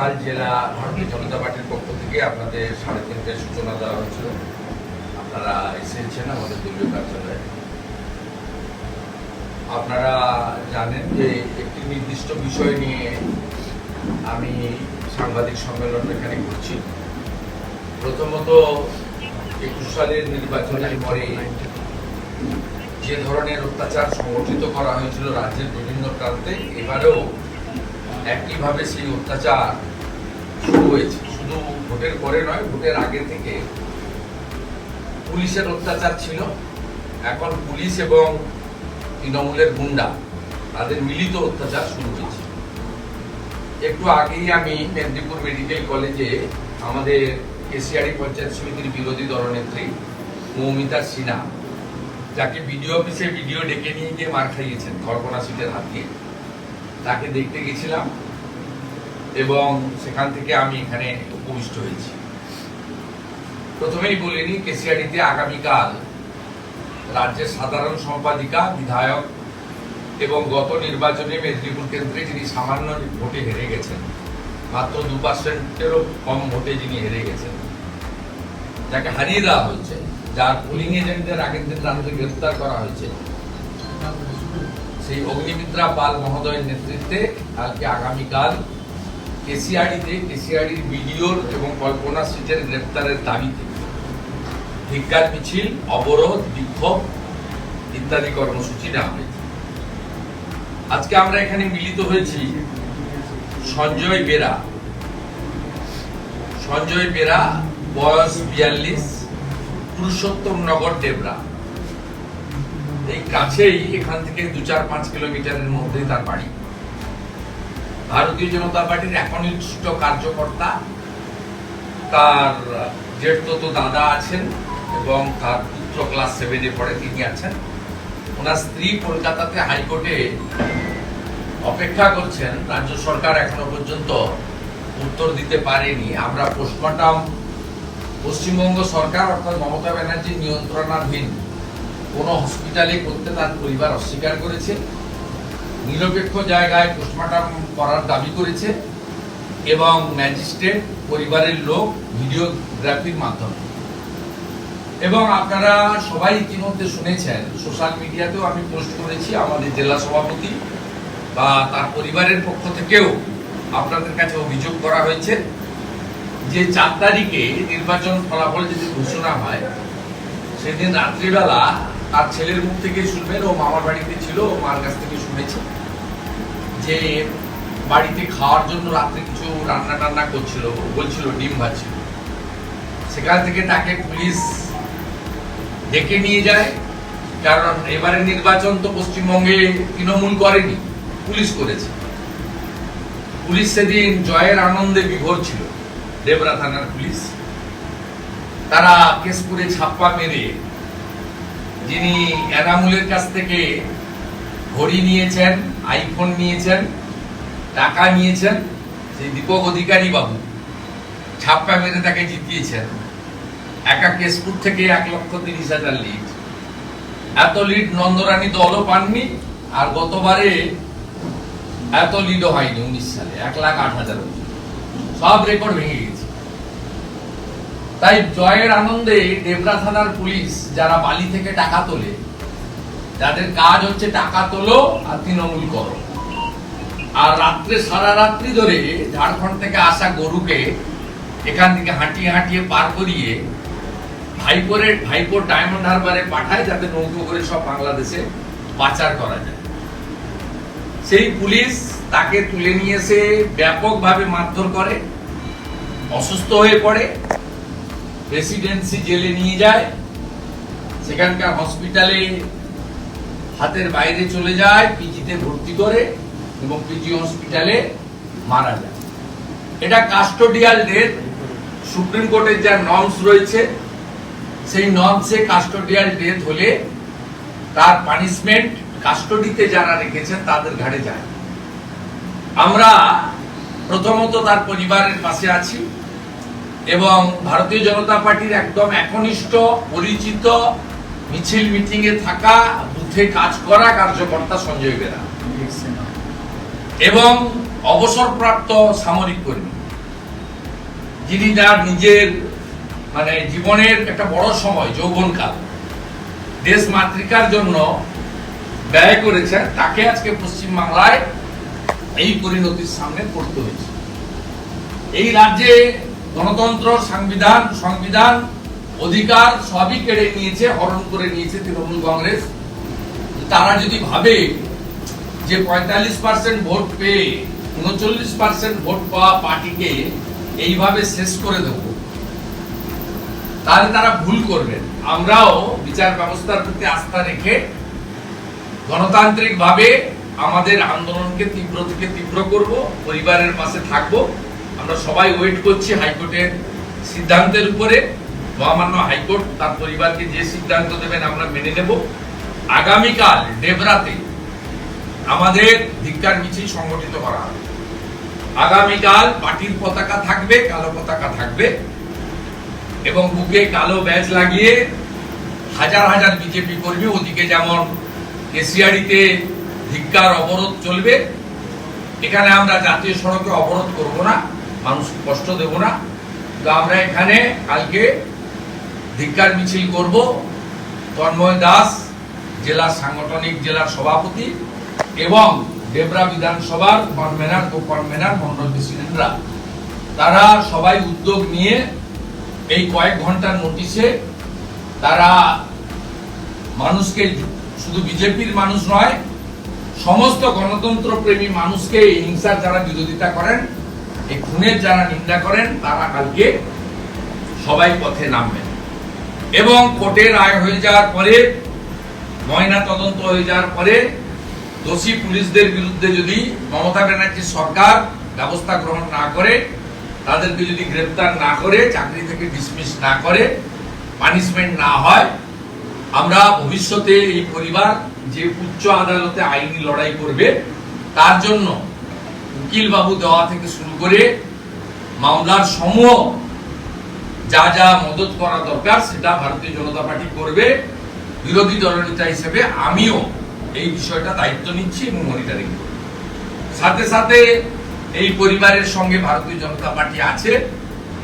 সকাল জেলা ভারতীয় জনতা পার্টির পক্ষ থেকে আপনাদের 3:30টায় সূচনা দেওয়া হয়েছিল। আপনারা এসেছেন আমাদের দলীয় কার্যালয়ে। আপনারা জানেন যে একটি নির্দিষ্ট বিষয় নিয়ে আমি সাংবাদিক সম্মেলন এখানে করছি। প্রথমত 21 সালের নির্বাচনের পরে যে ধরনের অত্যাচার সংগঠিত করা হয়েছিল রাজ্যের বিভিন্ন প্রান্তে, এবারেও একইভাবে সেই অত্যাচার শুরু হয়েছে। শুধু ভোটের পরে নয়, ভোটের আগে থেকে পুলিশের অত্যাচার ছিল। এখন পুলিশ এবং তৃণমূলের গুন্ডা তাদের মিলিত অত্যাচার শুরু হয়েছে। একটু আগেই আমি মেদিনীপুর মেডিকেল কলেজে আমাদের কেশিয়াড়ি পঞ্চায়েত সমিতির বিরোধী দলনেত্রী মৌমিতা সিনহা, যাকে বিডিও অফিসে ভিডিও ডেকে নিয়ে গিয়ে মার খাইয়েছেন কল্পনা সিটের হাত দিয়ে, তাকে দেখতে গেছিলাম এবং সেখান থেকে আমি এখানে উপবিষ্ট হয়েছি। প্রথমেই বলিনি, কেশিয়াড়িতে আগামীকাল রাজ্যের সাধারণ সম্পাদিকা, বিধায়ক এবং গত নির্বাচনে মেদিনীপুর কেন্দ্রে যিনি সামান্য ভোটে হেরে গেছেন, মাত্র 2%-এরও কম ভোটে যিনি হেরে গেছেন, যাকে হারিয়ে দেওয়া হয়েছে, যার পোলিং এজেন্টদের আগের দিন রাত্রে গ্রেফতার করা হয়েছে, সেই অগ্নিমিত্রা পাল মহোদয়ের নেতৃত্বে কালকে আগামীকাল কেশিয়াড়ির বিডিওর এবং কল্পনা সিটের গ্রেফতারের দাবিতে ধিক্কার মিছিল, অবরোধ, বিক্ষোভ ইত্যাদি কর্মসূচি নেওয়া হয়েছে। আজকে আমরা এখানে মিলিত হয়েছি সঞ্জয় বেরা, বয়স 42, পুরুষোত্তমনগর, ডেবরা। এই কাছেই, এখান থেকে 2-4-5 কিলোমিটারের মধ্যেই তার বাড়ি। ভারতীয় জনতা পার্টির একনিষ্ঠ কার্যকর্তা, তার জেঠতো দাদা আছেন এবং তার পুত্র ক্লাস 7-এ পড়ে, তিনি আছেন। ওনার স্ত্রী কলকাতাতে হাইকোর্টে অপেক্ষা করছেন। রাজ্য সরকার এখনো পর্যন্ত উত্তর দিতে পারেনি। আমরা পোস্টমর্টম পশ্চিমবঙ্গ সরকার অর্থাৎ মমতা ব্যানার্জির নিয়ন্ত্রণাধীন কোন হসপিটালে করতে তার পরিবার অস্বীকার করেছে। নিরপেক্ষ জায়গায় পোস্টমর্টম করার দাবি করেছে এবং ম্যাজিস্ট্রেট, পরিবারের লোক ভিডিওগ্রাফির মাধ্যমে। এবং আপনারা সবাই ইতিমধ্যে শুনেছেন, সোশ্যাল মিডিয়াতেও আমি পোস্ট করেছি, আমাদের জেলা সভাপতি বা তার পরিবারের পক্ষ থেকেও আপনাদের কাছে অভিযোগ করা হয়েছে যে 4 তারিখে নির্বাচন ফলাফল যদি ঘোষণা হয়, সেদিন রাত্রিবেলা তার ছেলের মুখ থেকে শুনবেন, ও মামার বাড়িতে ছিল, ও মার কাছ থেকে শুনেছে যে বাড়িতে খাওয়ার জন্য রাত্রে কিছু রান্না টান্না করছিল, বলছিল ডিম ভাজছিল। সেখান থেকে তাকে পুলিশ ডেকে নিয়ে যায়, কারণ এবারে নির্বাচন তো পশ্চিমবঙ্গে তৃণমূল করেনি, পুলিশ করেছে। পুলিশ সেদিন জয়ের আনন্দে বিভোর ছিল, ডেবরা থানার পুলিশ। তারা কেশপুরে ছাপ্পা মেরে, যিনি এনামুলের কাছ থেকে ঘড়ি নিয়েছেন, আইফোন নিয়েছেন, টাকা নিয়েছেন, সেই দীপক অধিকারী বাবু ছাপ্পা মেরে তাকে জিতিয়েছেন। একা কেশপুর থেকে 1,30,000 লিড। এত লিড নন্দরানী দলও পাননি, আর গতবারে এত লিডও হয়নি 19 সালে, 1,08,000। সব রেকর্ড ভেঙে গেছে। তাই জয়ের আনন্দে ডেবরা থানার পুলিশ, যারা বালি থেকে টাকা তোলে, যাদের কাজ হচ্ছে টাকা তোলো আর তৃণমূল করো, আর রাত্রে সারা রাত্রি ধরে ঝাড়খণ্ড থেকে আসা গরুকে এখান থেকে হাঁটিয়ে পার করিয়ে ভাইপোর ডায়মন্ড হারবারে পাঠায়, যাতে নৌকো করে সব বাংলাদেশে পাচার করা যায়। সেই পুলিশ তাকে তুলে নিয়ে এসে ব্যাপকভাবে মারধর করে, অসুস্থ হয়ে পড়ে, প্রেসিডেন্সি জেলে নিয়ে যায়, সেখানকার হসপিটালে হাতের বাইরে চলে যায়, পিজিতে ভর্তি করে এবং পিজি হসপিটালে মারা যায়। এটা কাস্টোডিয়াল ডেথ। সুপ্রিম কোর্টের যা নর্মস রয়েছে, সেই নর্মসে কাস্টোডিয়াল ডেথ হলে তার পানিশমেন্ট কাস্টোডিতে যারা রেখেছেন তাদের ঘাড়ে যায়। আমরা প্রথমত তার পরিবারের পাশে আছি এবং ভারতীয় জনতা পার্টির একদম একনিষ্ঠ, পরিচিত, মিছিল মিটিং এ থাকা, বুথে কাজ করা কার্যকর্তা সঞ্জয় বেরা এবং অবসরপ্রাপ্ত সামরিক কর্মী যিনি তার নিজের জীবনের একটা বড় সময় যৌবনকাল দেশ মাতৃকার জন্য ব্যয় করেছেন, তাকে আজকে পশ্চিমবাংলায় এই পরিণতির সামনে পড়তে হয়েছে। এই রাজ্যে গণতন্ত্র, সংবিধান অধিকার সবই কেড়ে নিয়েছে, হরণ করে নিয়েছে তৃণমূল কংগ্রেস। তারা যদি ভাবে যে 45% ভোট পেয়ে 39% ভোট পাওয়া পার্টিকে এইভাবে শেষ করে দেব, তাহলে তারা ভুল করবেন। আমরাও বিচার ব্যবস্থার প্রতি আস্থা রেখে গণতান্ত্রিক ভাবে আমাদের আন্দোলনকে তীব্র থেকে তীব্র করব, পরিবারের পাশে থাকব। আমরা সবাই ওয়েট করছি হাইকোর্টের সিদ্ধান্তের উপরে। মহামান্য হাইকোর্ট তার পরিবারকে যে সিদ্ধান্ত দেবেন আমরা মেনে নেব। আগামীকাল ডেবরাতে আমাদের ধিক্কার মিছিল সংগঠিত করা হবে। আগামীকাল পার্টির পতাকা থাকবে, কালো পতাকা থাকবে এবং বুকে কালো ব্যাজ লাগিয়ে হাজার হাজার বিজেপি কর্মী, ওদিকে যেমন কেশিয়াড়িতে ধিক্কার অবরোধ চলবে, এখানে আমরা জাতীয় সড়কে অবরোধ করব না, মানুষ কষ্ট দেব না। তো আমরা এখানে কালকে ধিক্কার মিছিল করব। তন্ময় দাস জেলার সাংগঠনিক জেলার সভাপতি এবং ডেবরা বিধানসভার কনভেনার, কো-কনভেনার, মন্ডল প্রেসিডেন্টরা, তারা সবাই উদ্যোগ নিয়ে এই কয়েক ঘন্টার নোটিশে তারা মানুষকে, শুধু বিজেপির মানুষ নয়, সমস্ত গণতন্ত্র প্রেমী মানুষকে এই হিংসার যারা বিরোধিতা করেন, এই খুনের যারা নিন্দা করেন, তারা কালকে সবাই পথে নামবেন। এবং কোর্টের রায় হয়ে যাওয়ার পরে, ময়না তদন্ত হয়ে যাওয়ার পরে দোষী পুলিশদের বিরুদ্ধে যদি মমতা ব্যানার্জি সরকার ব্যবস্থা গ্রহণ না করে, তাদেরকে যদি গ্রেফতার না করে, চাকরি থেকে ডিসমিস না করে, পানিশমেন্ট না হয়, আমরা ভবিষ্যতে এই পরিবার যে উচ্চ আদালতে আইনি লড়াই করবে, তার জন্য উকিল বাবু দেওয়া থেকে শুরু করে মামলার সমূহ যা যা মদত করা দরকার সেটা ভারতীয় জনতা পার্টি করবে। বিরোধী দলনেতা হিসেবে আমিও এই বিষয়টা দায়িত্ব নিচ্ছি এবং মনিটরিং করব। সাথে সাথে এই পরিবারের সঙ্গে ভারতীয় জনতা পার্টি আছে।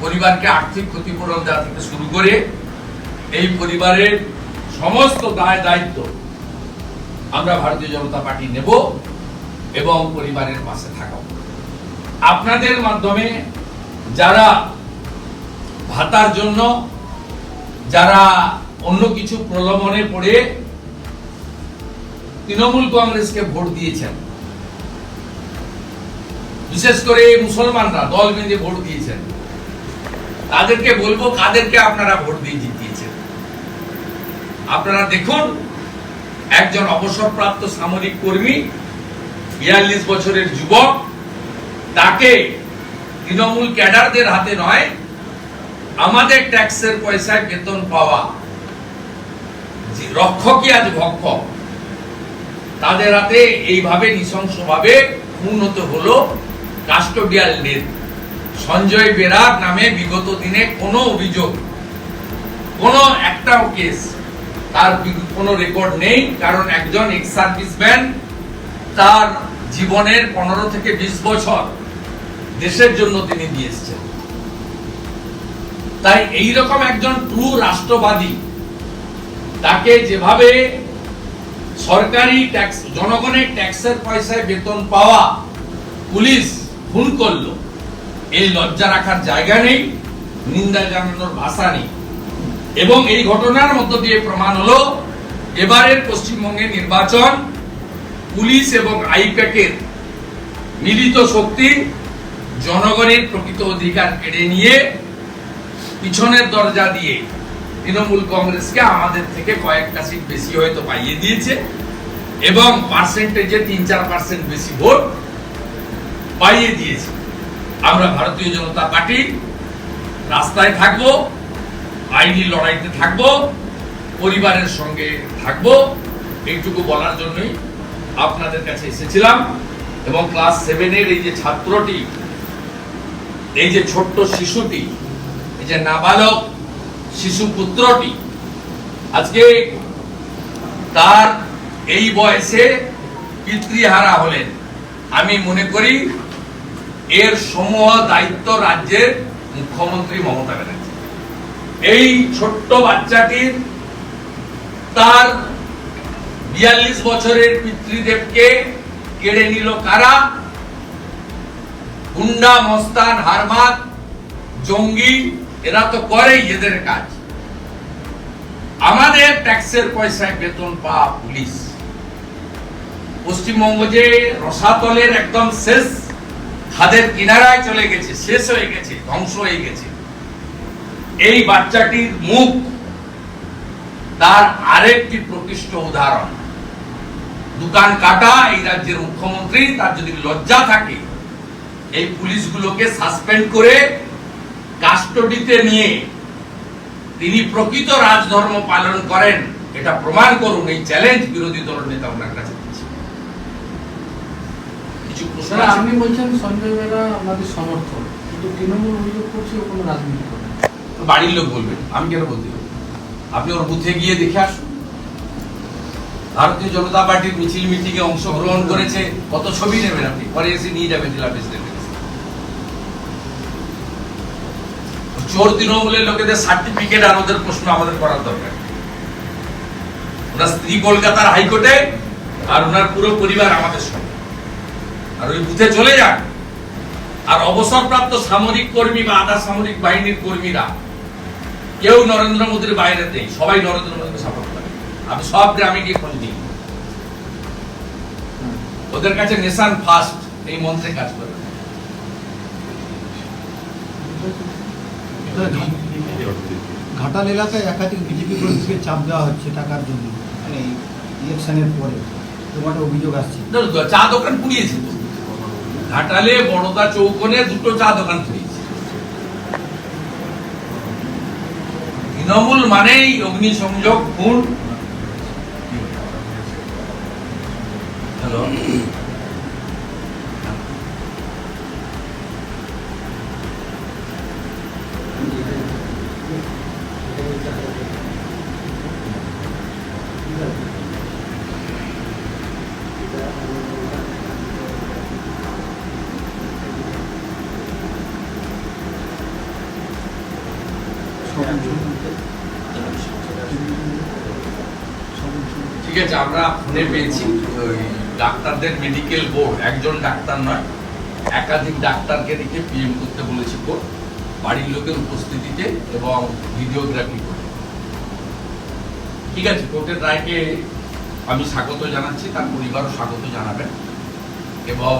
পরিবারকে আর্থিক ক্ষতিপূরণ দেওয়া থেকে শুরু করে এই পরিবারের সমস্ত দায় দায়িত্ব আমরা ভারতীয় জনতা পার্টি নেব এবং পরিবারের পাশে থাকব। আপনাদের মাধ্যমে যারা ভাতার জন্য, যারা অন্য কিছু প্রলোভনে পড়ে তৃণমূল কংগ্রেসকে ভোট দিয়েছেন, বিশেষ করে মুসলমানরা দল বেঁধে ভোট দিয়েছেন, তাদেরকে বলবো কাদেরকে আপনারা ভোট দিয়ে জিতিয়েছেন। আপনারা দেখুন, একজন অবসরপ্রাপ্ত সামরিক কর্মী, 42 বছরের যুবক, তাকে তৃণমূল ক্যাডারদের হাতে নয়, আমাদের ট্যাক্সের পয়সায় বেতন পাওয়া রক্ষকই আজ ভক্ষক, তাদের হাতে এইভাবে নৃশংসভাবে খুন হতে হলো। Custodial death. সঞ্জয় বেরার নামে বিগত দিনে কোনো অভিযোগ, কোনো একটাও কেস, তার কোনো রেকর্ড নেই। কারণ একজন এক্স সার্ভিসম্যান, তার জীবনের 15 থেকে 20 বছর দেশের জন্য তিনি দিয়েছেন। তাই এইরকম একজন ট্রু রাষ্ট্রবাদী, তাকে যেভাবে সরকারি ট্যাক্স, জনগণের ট্যাক্সের পয়সায় বেতন পাওয়া পুলিশ খুন করলো, এই লজ্জা রাখার জায়গা নেই, নিন্দা জানানোর ভাষা নেই। এবং এই ঘটনার মধ্য দিয়ে প্রমাণ হলো এবারের পশ্চিমবঙ্গের নির্বাচন পুলিশ এবং আইপ্যাকের মিলিত শক্তি জনগণের প্রকৃত অধিকার কেড়ে নিয়ে পিছনের দরজা দিয়ে তৃণমূল কংগ্রেসকে আমাদের থেকে কয়েকটা সিট বেশি হয়তো পাইয়ে দিয়েছে এবং পার্সেন্টেজে 3-4% বেশি ভোট পাইয়ে দিয়েছে। আমরা ভারতীয় জনতা পার্টি রাস্তায় থাকব, আইনি লড়াইতে থাকব, পরিবারের সঙ্গে থাকব। এইটুকু বলার জন্যই আপনাদের কাছে এসেছিলাম। এবং ক্লাস 7-এর এই যে ছাত্রটি, এই যে ছোট্ট শিশুটি, এই যে নাবালক শিশু পুত্রটি, আজকে তার এই বয়সে পিতৃহারা হলেন। আমি মনে করি এর সমূহ দায়িত্ব রাজ্যের মুখ্যমন্ত্রী মমতা ব্যানার্জি। এই ছোট্ট বাচ্চাটির তার 42 বছরের পিতৃদেবকে কেড়ে নিল কারা? গুন্ডা, মস্তান, হারমাদ, জঙ্গি, এরা তো করেই এদের কাজ। আমাদের ট্যাক্সের পয়সায় বেতন পাওয়া পুলিশ পশ্চিমবঙ্গ যে রসাতলের একদম শেষ খাদের কিনারায় চলে গেছে, শেষ হয়ে গেছে, ধ্বংস হয়ে গেছে। এই বাচ্চাটির মুখ তার আরেকটি প্রকৃষ্ট উদাহরণ। দোকান কাটা এই রাজ্যের মুখ্যমন্ত্রী, তার যদি লজ্জা থাকে এই পুলিশগুলোকে সাসপেন্ড করে কাস্টডিতে নিয়ে তিনি প্রকৃত রাজধর্ম পালন করেন, এটা প্রমাণ করুন। এই চ্যালেঞ্জ বিরোধী দল নেতা ওনার কাছে দিচ্ছে। কিছু প্রশ্ন? আপনি বলছেন সঞ্জয় বেরা আমাদের সমর্থক, কিন্তু তৃণমূল অভিযোগ করছে ও কোনো রাজনীতি করে। বাড়ির লোক বলবেন, আমি কেন বলতে হবে? আপনি ওর বুথে গিয়ে দেখে আসুন। ভারতীয় জনতা পার্টির মিছিল মিটিংয়ে অংশগ্রহণ করেছে, কত ছবি নেবেন আপনি, পরে এসে নিয়ে যাবেন জেলা প্রেসিডেন্টের কাছে। চোর তৃণমূলের লোকেদের সার্টিফিকেট আর ওদের প্রশ্ন আমাদের করার দরকার। ওনার স্ত্রী কলকাতার হাইকোর্টে, আর ওনার পুরো পরিবার আমাদের সঙ্গে। আর ওই বুথে চলে যান, আর অবসরপ্রাপ্ত সামরিক কর্মী বা আধা সামরিক বাহিনীর কর্মীরা কেউ নরেন্দ্র মোদীর বাইরে নেই, সবাই নরেন্দ্র মোদীকে সাপোর্ট করে। আমি সব গ্রামে গিয়ে খোঁজ নিই, ওদের কাছে নেশন ফার্স্ট এই মন্ত্রে কাজ করে। ঘাটাল এলাকায় একাধিক বিজেপি কর্মীকে চাপ দেওয়া হচ্ছে টাকার জন্য, মানে ইলেকশনের পরে তোমার অভিযোগ আসছে। চা দোকান পুড়িয়েছে তো ঘাটালে, বড়দা চৌকনে দুটো চা দোকান পুড়িয়েছে। তৃণমূল মানেই অগ্নিসংযোগ, খুন। হ্যালো, ঠিক আছে, আমরা ফোনে পেয়েছি ওই ডাক্তারদের মেডিকেল বোর্ড, একজন ডাক্তার নয় একাধিক ডাক্তারকে রেখে পিএম করতে বলেছি কোর্ট, বাড়ির লোকের উপস্থিতিতে এবং ভিডিওগ্রাফি করে। ঠিক আছে, কোর্টের রায়কে আমি স্বাগত জানাচ্ছি, তার পরিবারও স্বাগত জানাবেন, এবং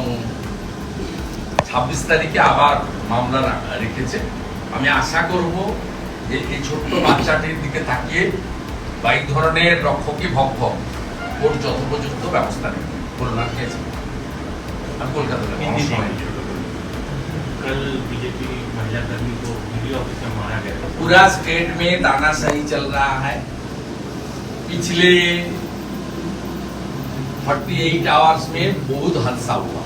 26 তারিখে আবার মামলা রেখেছে। আমি আশা করব যে এই ছোট্ট বাচ্চাটির দিকে তাকিয়ে বা এই ধরনের রক্ষকী ভক্ষক ওর যথোপযুক্ত ব্যবস্থা নেবে। বলুন আর কি আছে? আমি কলকাতা कल बीजेपी महिला कर्मी को वीडियो ऑफिस में मारा गया। पूरा स्टेट में तानाशाही चल रहा है। पिछले 48 आवर्स में बहुत हादसा हुआ।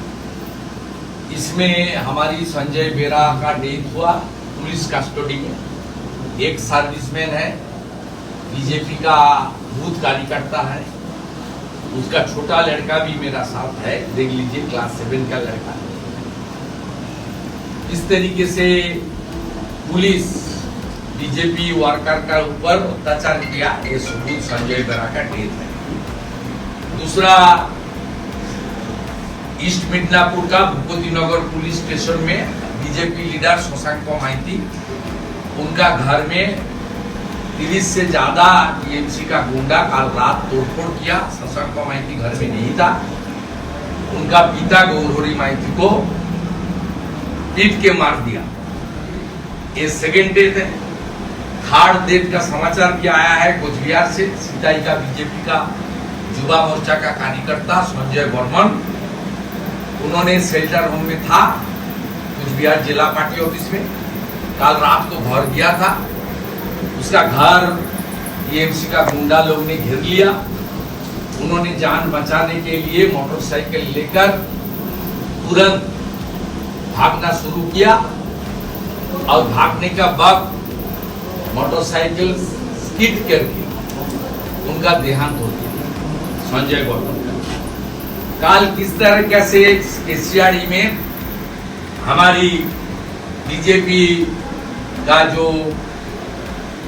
इसमें हमारी संजय बेरा का डेथ हुआ पुलिस कस्टडी में। एक सर्विसमैन है, बीजेपी का बूथ कार्यकर्ता है, उसका छोटा लड़का भी मेरा साथ है, देख लीजिए क्लास 7 का लड़का। इस तरीके से पुलिस बीजेपी वर्कर का ऊपर अत्याचार किया, ये सबूत संजय बेरा का डेथ है। दूसरा, ईस्ट मिदनापुर का भूपति नगर पुलिस स्टेशन में बीजेपी लीडर शशांक माइती, उनका घर में 30 से ज्यादा टीएमसी का गुंडा कल रात तोड़फोड़ किया। शशांक माइती घर में नहीं था। उनका पिता गौरहरी माइती को पीट के मार दिया। ये सेकेंड डेथ है। थर्ड डेथ का समाचार भी आया है कोचबिहार से। सिताई का बीजेपी का युवा मोर्चा का कार्यकर्ता संजय बर्मन, उन्होंने शेल्टर होम में था कुचबिहार जिला पार्टी ऑफिस में, कल रात को घर गया था। उसका घर टीएमसी का गुंडा लोग ने घेर लिया। उन्होंने जान बचाने के लिए मोटरसाइकिल लेकर तुरंत भागना शुरू किया, और भागने का वक्त मोटरसाइकिल स्किड करके उनका देहांत हो गया संजय गौतम का। कल किस तरह से केसीआरई में हमारी बीजेपी का जो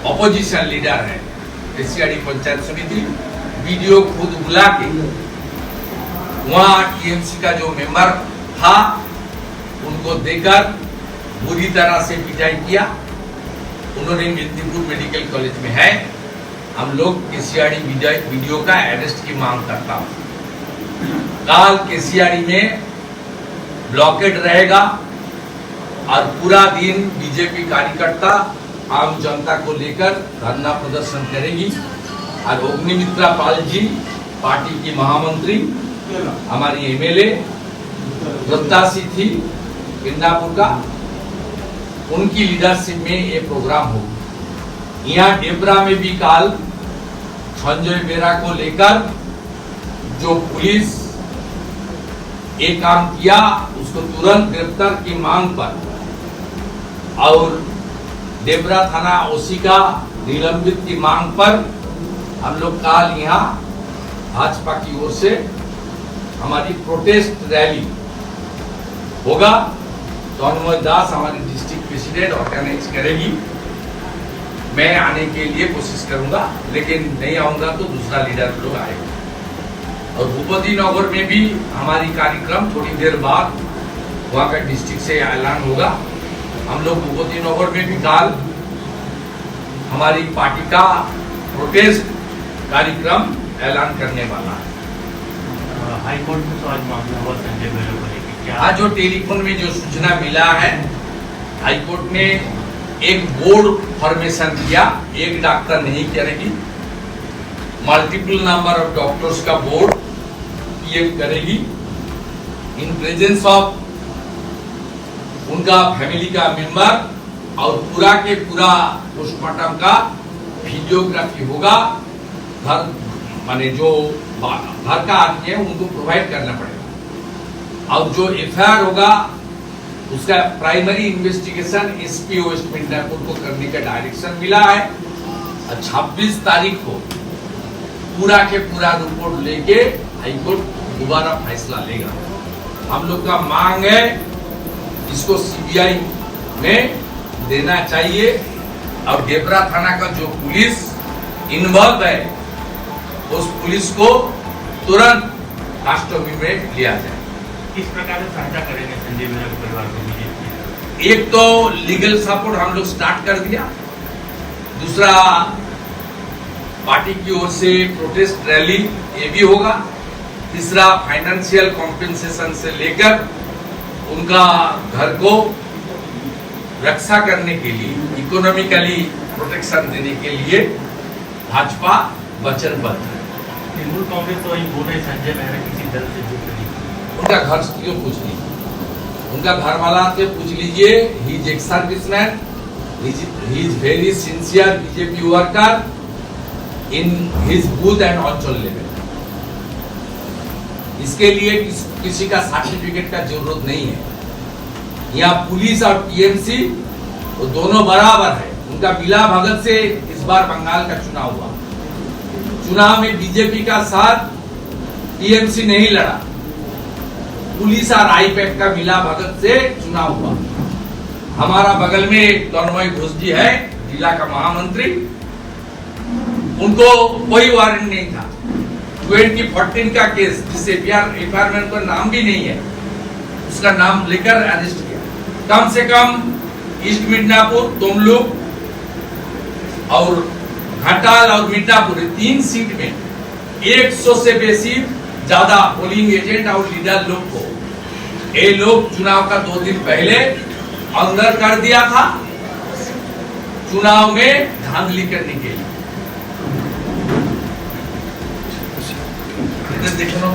ऑपोजिशन लीडर है केसियाड़ी पंचायत समिति, वीडियो खुद बुला के वहाँ टीएमसी का जो मेंबर था उनको देकर बुरी तरह से पिटाई किया। उन्होंने मिर्तीपुर मेडिकल कॉलेज में है। हम लोग केसियाड़ी वीडियो का अरेस्ट की मांग करता हूँ। काल केसियाड़ी में ब्लॉकेड रहेगा और पूरा दिन बीजेपी कार्यकर्ता आम जनता को लेकर धरना प्रदर्शन करेगी। और अग्निमित्रा पाल जी पार्टी की महामंत्री, हमारी एमएलए प्रत्याशी थी इंदापुर का, उनकी लीडरशिप में ये प्रोग्राम होगा। यहाँ डेबरा में भी काल संजय बेरा को लेकर जो पुलिस एक काम किया उसको तुरंत गिरफ्तार की मांग पर और डेबरा थाना ओसी का निलंबित की मांग पर हम लोग काल यहाँ भाजपा की ओर से हमारी प्रोटेस्ट रैली होगा। तन्मय दास हमारी डिस्ट्रिक्ट प्रेसिडेंट ऑर्गेनाइज करेगी। मैं आने के लिए कोशिश करूंगा, लेकिन नहीं आऊंगा तो दूसरा लीडर लोग आएगा। और भूपति नगर में भी हमारी कार्यक्रम थोड़ी देर बाद वहाँ का डिस्ट्रिक्ट से ऐलान होगा। हम लोग भूपति नगर में भी काल हमारी पार्टी का प्रोटेस्ट कार्यक्रम ऐलान करने वाला है। हाई कोर्ट में तो आज मामला हुआ संजय बेरा को लेकर, क्या आज जो टेलीफोन में जो सूचना मिला है, हाई कोर्ट ने एक बोर्ड फॉर्मेशन किया। एक डॉक्टर नहीं करेगी, मल्टीपल नंबर ऑफ डॉक्टर्स का बोर्ड पीएम करेगी इन प्रेजेंस ऑफ उनका फैमिली का मेंबर, और पूरा के पूरा पोस्टमार्टम का वीडियोग्राफी होगा। घर माने जो घर का आदमी है उनको प्रोवाइड करना पड़ेगा। और जो एफआईआर होगा उसका primary investigation SP West Midnapore को करने का डायरेक्शन मिला है। और 26 तारीख को पूरा के पूरा रिपोर्ट लेके हाईकोर्ट दोबारा फैसला लेगा। हम लोग का मांग है इसको सीबीआई में देना चाहिए। और डेबरा थाना का जो पुलिस इन्वॉल्व है उस पुलिस को तुरंत कस्टडी में लिया जाए। किस प्रकार से सहायता करेंगे संजय बेरा के परिवार को बीजेपी? एक तो लीगल सपोर्ट हम लोग स्टार्ट कर दिया, दूसरा पार्टी की ओर से प्रोटेस्ट रैली ये भी होगा, तीसरा फाइनेंशियल कॉम्पेंसेशन से लेकर उनका घर को रक्षा करने के लिए, इकोनॉमिकली प्रोटेक्शन देने के लिए भाजपा वचनबद्ध है। तृणमूल कांग्रेस तो वही बोल रहे संजय बेरा किसी दल से जुड़ नहीं। उनका घर क्यों पूछ लीजिए, उनका घर वाला से पूछ लीजिए। He is ex serviceman, he is very sincere BJP worker in his booth and anchal level. इसके लिए किसी का सर्टिफिकेट का जरूरत नहीं है। यहाँ पुलिस और टीएमसी वो दोनों बराबर है। उनका बिला भगत से इस बार बंगाल का चुनाव हुआ, चुनाव में बीजेपी का साथ टीएमसी नहीं लड़ा, पुलिस और आईपैक का मिला भगत से चुनाव हुआ। हमारा बगल में तन्मय घोष जी है, जिला का महामंत्री, उनको कोई वारंट नहीं था। 2014 का केस जिससे एफआईआर में उनका नाम भी नहीं है, उसका नाम लेकर अरेस्ट किया। कम से कम ईस्ट मिदनापुर, तमलुक और घाटाल और मिदनापुर 3 सीट में 100 से बेसी ज्यादा पोलिंग एजेंट और लीडर लोग को ये लोग चुनाव का 2 दिन पहले अंदर कर दिया था चुनाव में धांधली करने के लिए। इधर देखो